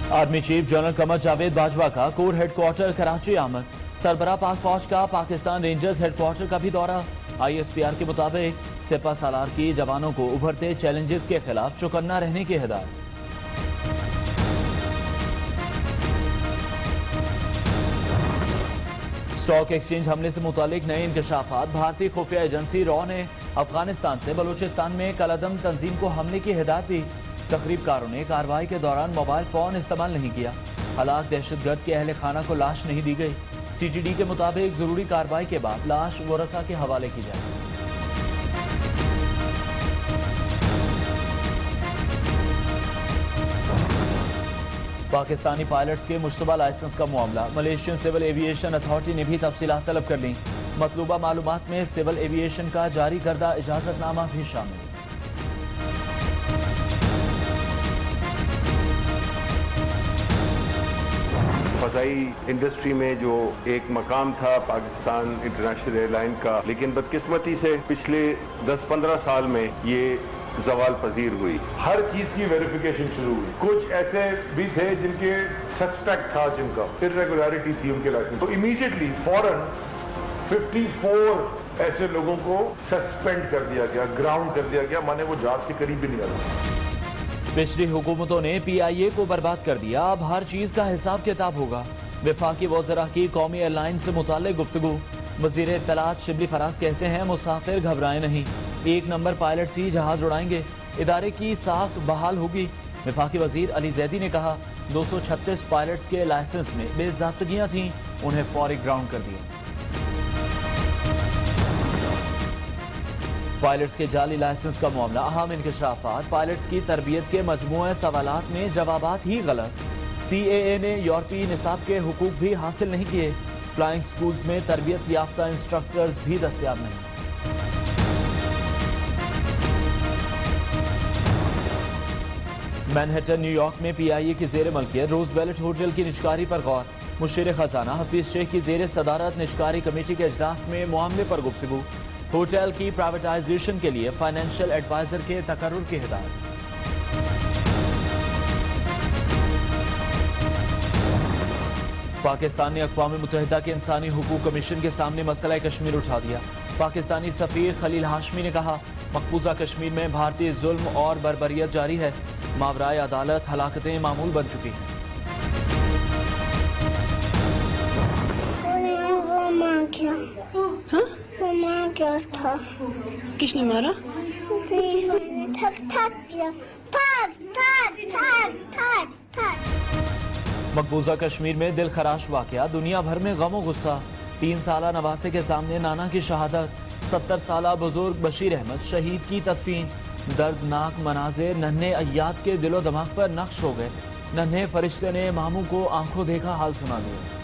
Army chief general Qamar Javed Bajwa का core headquarter Karachi आमद। सरबराह पाक फौज का पाकिस्तान रेंजर्स हेडक्वार्टर का भी दौरा। ISPR के मुताबिक सिपा सालार की जवानों को उभरते चैलेंजेस के खिलाफ चौकन्ना रहने की हिदायत। स्टॉक एक्सचेंज हमले से मुतालिक नए इंकशाफात। भारतीय खुफिया एजेंसी रॉ ने अफगानिस्तान से बलूचिस्तान में कलअदम तंजीम को हमले की हिदायत दी। तकरीबकारों ने कार्रवाई के दौरान मोबाइल फोन इस्तेमाल नहीं किया। हलाक दहशतगर्द के अहले खाना को लाश नहीं दी गई। CTD के मुताबिक जरूरी कार्रवाई के बाद लाश वरसा के हवाले की जाए। पाकिस्तानी पायलट्स के मुश्तबा लाइसेंस का मामला। मलेशियन सिविल एविएशन अथॉरिटी ने भी तफसीलात तलब कर ली। मतलूबा मालूमात में सिविल एविएशन का जारी करदा इजाजतनामा भी शामिल। फ़ज़ाई इंडस्ट्री में जो एक मकाम था पाकिस्तान इंटरनेशनल एयरलाइन का, लेकिन बदकिस्मती से पिछले 10-15 साल में ये ज़वाल पजीर हुई। हर चीज की वेरिफिकेशन शुरू हुई। कुछ ऐसे भी थे जिनके सस्पेक्ट था, जिनका इर्रेगुलरिटी थी उनके लाइसेंस, तो इमीडिएटली फौरन 54 ऐसे लोगों को सस्पेंड कर दिया गया, ग्राउंड कर दिया गया, माने वो जांच के करीब भी नहीं आ रहा। पिछली हुकूमतों ने PIA को बर्बाद कर दिया, अब हर चीज का हिसाब किताब होगा। वफाकी वज़रा की कौमी एयरलाइन से मुताल्लिक गुफ्तगू। वज़ीर इत्तलात शिबली फराज कहते हैं मुसाफिर घबराए नहीं, 1 नंबर पायलट्स ही जहाज उड़ाएंगे, इदारे की साख बहाल होगी। वफाकी वजीर अली जैदी ने कहा 236 पायलट्स के लाइसेंस में बेज़ाब्तगियां थीं, उन्हें फौरी ग्राउंड कर दिया। पायलट्स के जाली लाइसेंस का मामला। अहम इंकशाफात। पायलट्स की तरबियत के मजमूए सवालात में जवाबात ही गलत। CAA ने यूरोपीय निसाब के हुकूक भी हासिल नहीं किए। फ्लाइंग स्कूल्स में तरबियत याफ्ता इंस्ट्रक्टर्स भी दस्तयाब नहीं। मैनहट्टन न्यूयॉर्क में PIA की जेर मलकियत रोजवेल्ट होटल की निजकारी पर गौर। मुशीर खजाना हफीज शेख की जेर सदारत निजकारी कमेटी के इजलास में मामले पर गुफ्तगू। होटल की प्राइवेटाइजेशन के लिए फाइनेंशियल एडवाइजर के तकर्रुर की हिदायत। पाकिस्तान ने अक़वाम मुत्तहिदा के इंसानी हुकूक कमीशन के सामने मसला कश्मीर उठा दिया। पाकिस्तानी सफीर खलील हाशमी ने कहा मकबूजा कश्मीर में भारतीय जुल्म और बर्बरियत जारी है, मावराए अदालत हलाकतें मामूल बन चुकी हैं। क्या था? किसने मारा? मकबूजा कश्मीर में दिल खराश वाकया। दुनिया भर में गम और गुस्सा। 3 साला नवासे के सामने नाना की शहादत। 70 साला बुजुर्ग बशीर अहमद शहीद की तदफीन। दर्दनाक मनाजिर नन्हे अय्याद के दिलो दिमाग पर नक्श हो गए। नन्हे फरिश्ते ने मामू को आंखों देखा हाल सुना दिया।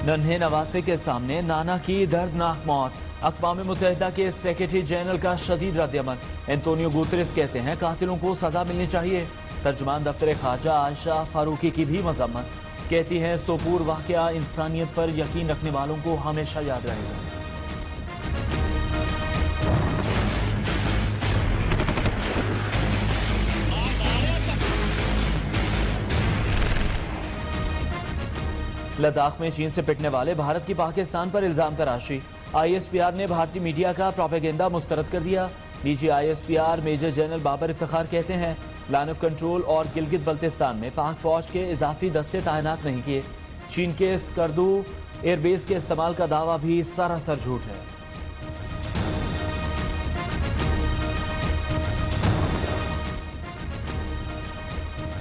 नन्हे नवासे के सामने नाना की दर्दनाक मौत। अक़वाम मुत्तहिदा के सेक्रेटरी जनरल का शदीद रद्दअमल। एंटोनियो गुतेरेस कहते हैं कातिलों को सजा मिलनी चाहिए। तर्जुमान दफ्तर ख़ारजा आयशा फारूकी की भी मज़म्मत। कहती हैं सोपूर वाक़या इंसानियत पर यकीन रखने वालों को हमेशा याद रहेगा। लद्दाख में चीन से पिटने वाले भारत की पाकिस्तान पर इल्जाम तराशी। ISPR ने भारतीय मीडिया का प्रोपेगेंडा मुस्तरद कर दिया। DG ISPR major general Babar Iftikhar कहते हैं लाइन ऑफ कंट्रोल और गिलगित बल्तिस्तान में पाक फौज के इजाफी दस्ते तैनात नहीं किए। चीन के स्कर्दू एयरबेस के इस्तेमाल का दावा भी सरासर झूठ है।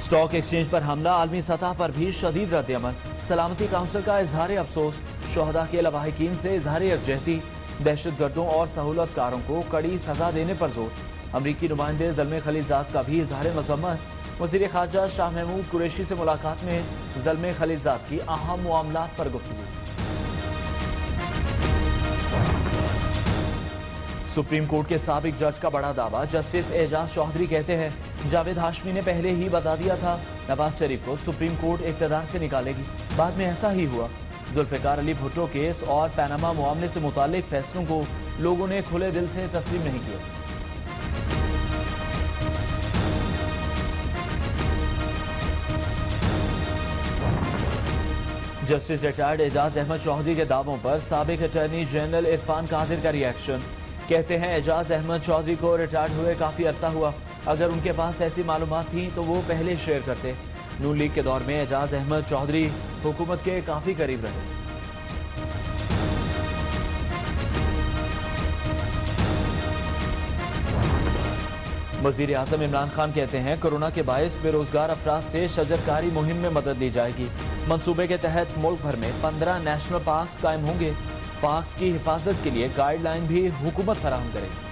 स्टॉक एक्सचेंज पर हमला। आलमी सतह पर भी शदीद रद्दअमल। सलामती काउंसिल का इजहार अफसोस। शुहदा के लवाहिकीन से इजहार यकजहती। दहशतगर्दों और सहूलतकारों को कड़ी सजा देने पर जोर। अमरीकी नुमाइंदे ज़ल्मे खलीलजाद का भी इजहार मज़म्मत। वज़ीर ख़ारजा शाह महमूद कुरैशी से मुलाकात में ज़ल्मे खलीलजाद की अहम मामलात पर गुफ्तगू। सुप्रीम कोर्ट के साबिक जज का बड़ा दावा। जस्टिस एजाज चौधरी कहते हैं जावेद हाशमी ने पहले ही बता दिया था नवाज शरीफ को सुप्रीम कोर्ट इक़्तिदार से निकालेगी, बाद में ऐसा ही हुआ। जुल्फ़िकार अली भुट्टो केस और पैनामा मामले से मुताल्लिक फैसलों को लोगों ने खुले दिल से तस्लीम नहीं किया। जस्टिस रिटायर्ड एजाज अहमद चौधरी के दावों पर साबिक अटॉर्नी जनरल इरफान कादिर का रिएक्शन। कहते हैं एजाज अहमद चौधरी को रिटायर्ड हुए काफी अरसा हुआ, अगर उनके पास ऐसी मालूमात थी तो वो पहले शेयर करते। नून लीग के दौर में एजाज अहमद चौधरी हुकूमत के काफी करीब रहे। वजीर आजम इमरान खान कहते हैं कोरोना के बायस बेरोजगार अफराद से शजरकारी मुहिम में मदद ली जाएगी। मंसूबे के तहत मुल्क भर में 15 नेशनल पार्क्स कायम होंगे। पार्क्स की हिफाजत के लिए गाइडलाइन भी हुकूमत फराहम करेगी।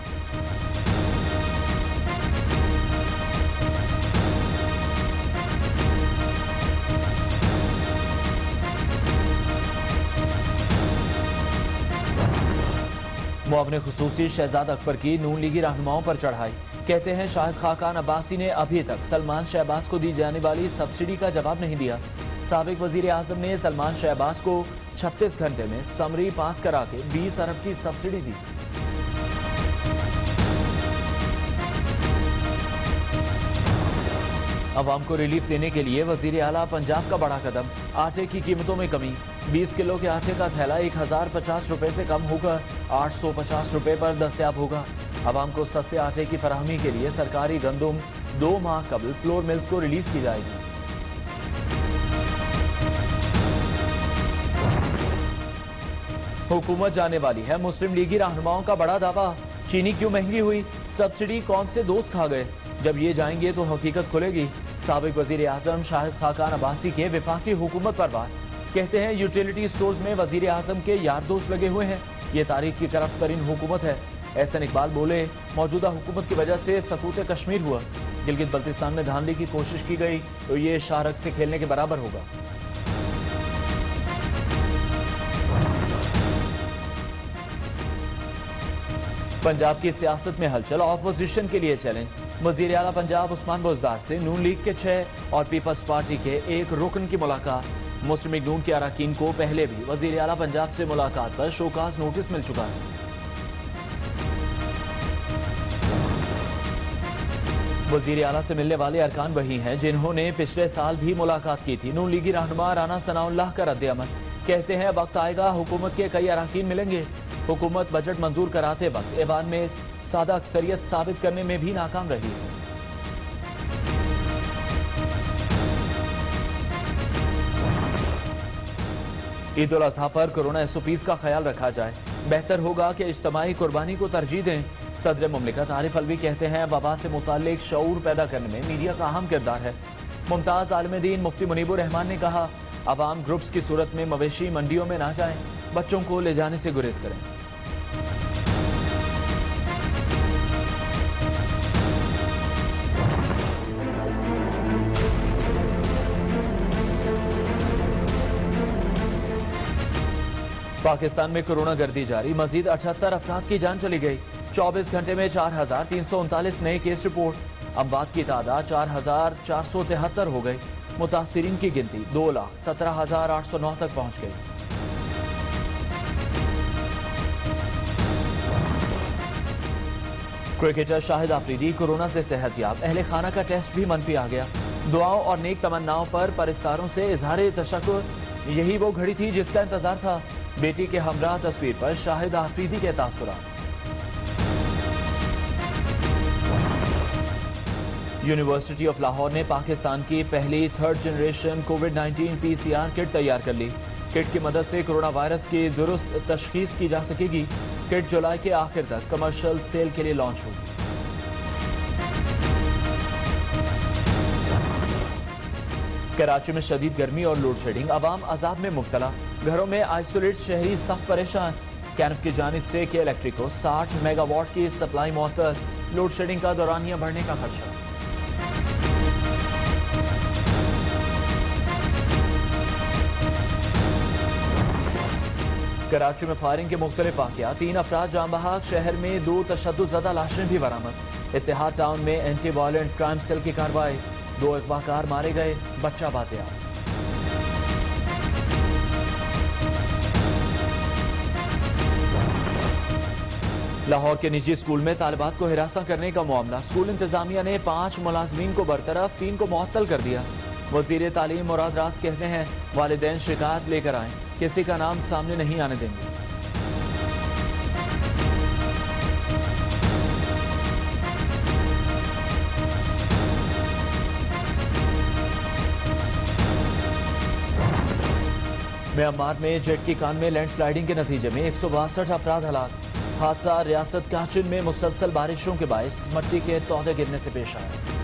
मुआवने खुसूसी शहजाद अकबर की नून लीगी रहनुमाओं पर चढ़ाई। कहते हैं शाहिद खाकान अब्बासी ने अभी तक सलमान शहबाज को दी जाने वाली सब्सिडी का जवाब नहीं दिया। साबिक वजीर आजम ने सलमान शहबाज को 36 घंटे में समरी पास करा के 20 अरब की सब्सिडी दी। अवाम को रिलीफ देने के लिए वजीर आला पंजाब का बड़ा कदम। आटे की कीमतों में कमी। 20 किलो के आटे का थैला 1050 रुपए से कम होकर 850 रुपए पर दस्तयाब होगा। अवाम को सस्ते आटे की फराहमी के लिए सरकारी गंदुम 2 माह कबल फ्लोर मिल्स को रिलीज की जाएगी। हुकूमत जाने वाली है, मुस्लिम लीगी रहनुमाओं का बड़ा दावा। चीनी क्यों महंगी हुई, सब्सिडी कौन से दोस्त खा गए, जब ये जाएंगे तो हकीकत खुलेगी। साबिक वजीर आजम शाहिद खाकान अब्बासी के विफाकी हुकूमत पर बात। कहते हैं यूटिलिटी स्टोर्स में वजीर आजम के यार दोस्त लगे हुए हैं, ये तारीख की करप्ट तरीन हुकूमत है। एहसन इकबाल बोले मौजूदा हुकूमत की वजह से सकूत कश्मीर हुआ। गिलगित बल्तिस्तान में धांधली की कोशिश की गई तो ये शारक से खेलने के बराबर होगा। पंजाब की सियासत में हलचल, ऑपोजिशन के लिए चैलेंज। वजीर आला पंजाब उस्मान बुज़दार से नून लीग के 6 और पीपल्स पार्टी के 1 रुकन की मुलाकात। मुस्लिम लीग नून के अरकान को पहले भी वजीर आला पंजाब से मुलाकात पर शोकाज नोटिस मिल चुका है। वजीर आला से मिलने वाले अरकान वही हैं जिन्होंने पिछले साल भी मुलाकात की थी। नून लीगी रहनुमा राना सनाउल्लाह का रद्द-ए-अमल। कहते हैं वक्त आएगा हुकूमत के कई अरकान मिलेंगे। हुकूमत बजट मंजूर कराते वक्त ऐवान में सादा अक्सरियत साबित करने में भी नाकाम रही है। ईद उल अजहा पर कोरोना एसओपीज का ख्याल रखा जाए। बेहतर होगा कि इज्तिमाई कुर्बानी को तरजीह दें। सदर मुमलिकत आरिफ अलवी कहते हैं वबा से मुताल्लिक शऊर पैदा करने में मीडिया का अहम किरदार है। मुमताज आलिम दीन मुफ्ती मुनीबुर रहमान ने कहा अवाम ग्रुप्स की सूरत में मवेशी मंडियों में ना जाएं, बच्चों को ले जाने से गुरेज करें। पाकिस्तान में कोरोना गर्दी जारी। मजीद 78 अफराद की जान चली गई। 24 घंटे में 4339 नए केस रिपोर्ट। अमवात की तादाद 4473 हो गई। मुतासिरीन की गिनती 2,17,809 तक पहुंच गई। क्रिकेटर शाहिद आफरीदी कोरोना से सेहतयाब। अहले खाना का टेस्ट भी मनफी आ गया। दुआओं और नेक तमन्नाओं पर परिस्तारों से इजहार तशक्कुर। यही वो घड़ी थी जिसका इंतजार था। बेटी के हमरा तस्वीर पर शाहिद आफरीदी के तासुरात। यूनिवर्सिटी ऑफ लाहौर ने पाकिस्तान की पहली 3rd जनरेशन कोविड-19 PCR किट तैयार कर ली। किट की मदद से कोरोना वायरस की दुरुस्त तशखीस की जा सकेगी। किट जुलाई के आखिर तक कमर्शियल सेल के लिए लॉन्च होगी। कराची में शदीद गर्मी और लोड शेडिंग। अवाम अजाब में मुब्तला। घरों में आइसोलेट शहरी सख्त परेशान। कैनप की जानिब से के इलेक्ट्रिक को 60 मेगावाट की सप्लाई मुअत्तल। लोड शेडिंग का दौरानिया बढ़ने का खदशा। कराची में फायरिंग के मुख्तलिफ वाक़यात, 3 अफराद जान बहक, शहर में 2 तशद्दुद लाशें भी बरामद। इत्तेहाद टाउन में एंटी वायलेंट क्राइम सेल की कार्रवाई, 2 अगवाकार मारे गए, बच्चा बाजियाब। लाहौर के निजी स्कूल में तालिबात को हिरासत करने का मामला, स्कूल इंतजामिया ने 5 मुलाजमीन को बरतरफ, 3 को मुअत्तल कर दिया। वजीर तालीम मुराद रास कहते हैं वालिदैन शिकायत लेकर आएं, किसी का नाम सामने नहीं आने देंगे। म्यांमार में जेट की कान में लैंडस्लाइडिंग के नतीजे में 162 अफराद हलाक। हादसा रियासत काचिन में मुसलसल बारिशों के बायस मट्टी के तौदे गिरने से पेश आया।